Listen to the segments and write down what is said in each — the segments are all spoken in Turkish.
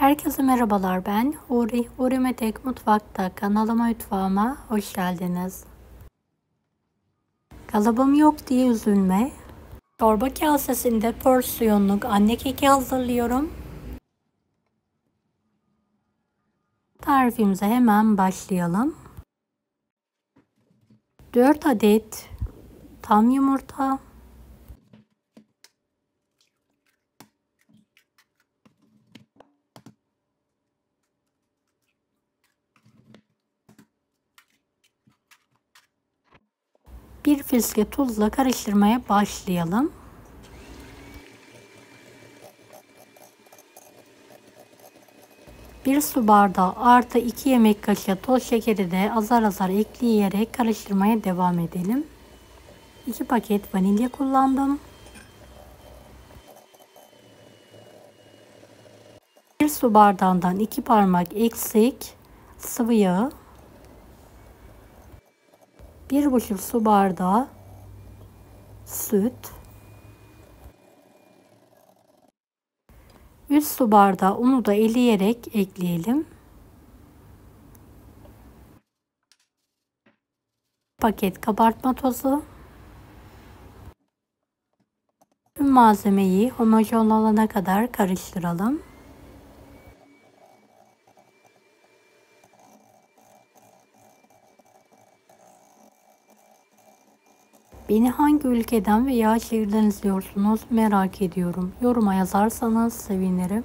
Herkese merhabalar, ben Huri. Huri Metek Mutfak'ta kanalıma, mutfağıma hoş geldiniz. Kalıbım yok diye üzülme. Çorba kasesinde porsiyonluk anne keki hazırlıyorum. Tarifimize hemen başlayalım. 4 adet tam yumurta, 1 fiske tuzla karıştırmaya başlayalım. Bir su bardağı artı 2 yemek kaşığı toz şekeri de azar azar ekleyerek karıştırmaya devam edelim. 2 paket vanilya kullandım. 1 su bardağından 2 parmak eksik sıvı yağ, 1,5 su bardağı süt, 3 su bardağı unu da eleyerek ekleyelim. Paket kabartma tozu. Tüm malzemeyi homojen olana kadar karıştıralım. Beni hangi ülkeden veya şehirden izliyorsunuz merak ediyorum. Yoruma yazarsanız sevinirim.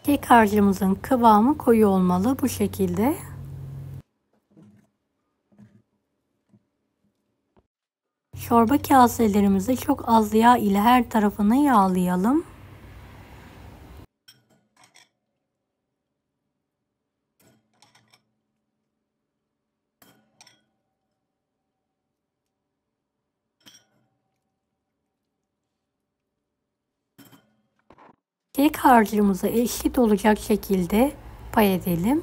Kek harcımızın kıvamı koyu olmalı, bu şekilde. Çorba kaselerimizi çok az yağ ile her tarafını yağlayalım. Kek harcımızı eşit olacak şekilde pay edelim.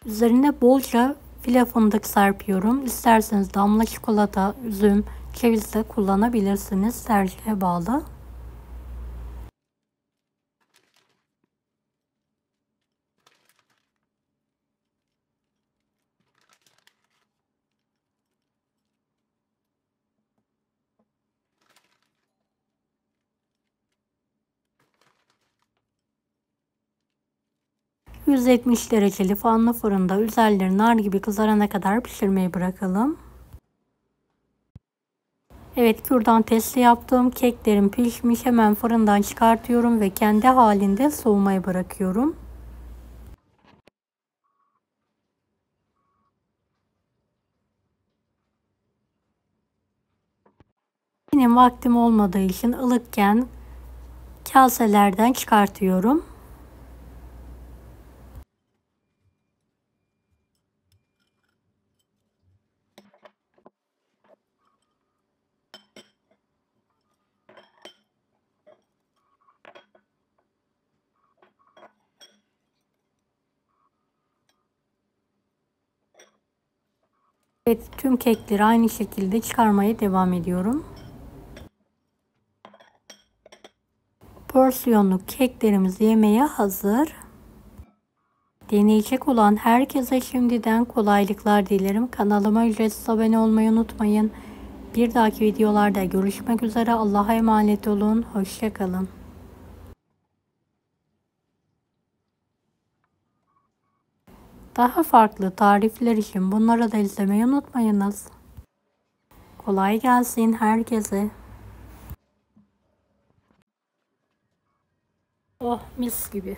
Üzerine bolca file fındık serpiyorum. İsterseniz damla çikolata, üzüm, ceviz de kullanabilirsiniz. Tercihe bağlı. ...170 dereceli fanlı fırında üzerleri nar gibi kızarana kadar pişirmeyi bırakalım. Evet, kürdan testi yaptım. Keklerim pişmiş. Hemen fırından çıkartıyorum ve kendi halinde soğumaya bırakıyorum. Benim vaktim olmadığı için ılıkken kaselerden çıkartıyorum. Evet, tüm kekleri aynı şekilde çıkarmaya devam ediyorum. Porsiyonluk keklerimiz yemeğe hazır. Deneyecek olan herkese şimdiden kolaylıklar dilerim. Kanalıma ücretsiz abone olmayı unutmayın. Bir dahaki videolarda görüşmek üzere. Allah'a emanet olun. Hoşça kalın. Daha farklı tarifler için bunları da izlemeyi unutmayınız. Kolay gelsin herkese. Oh, mis gibi.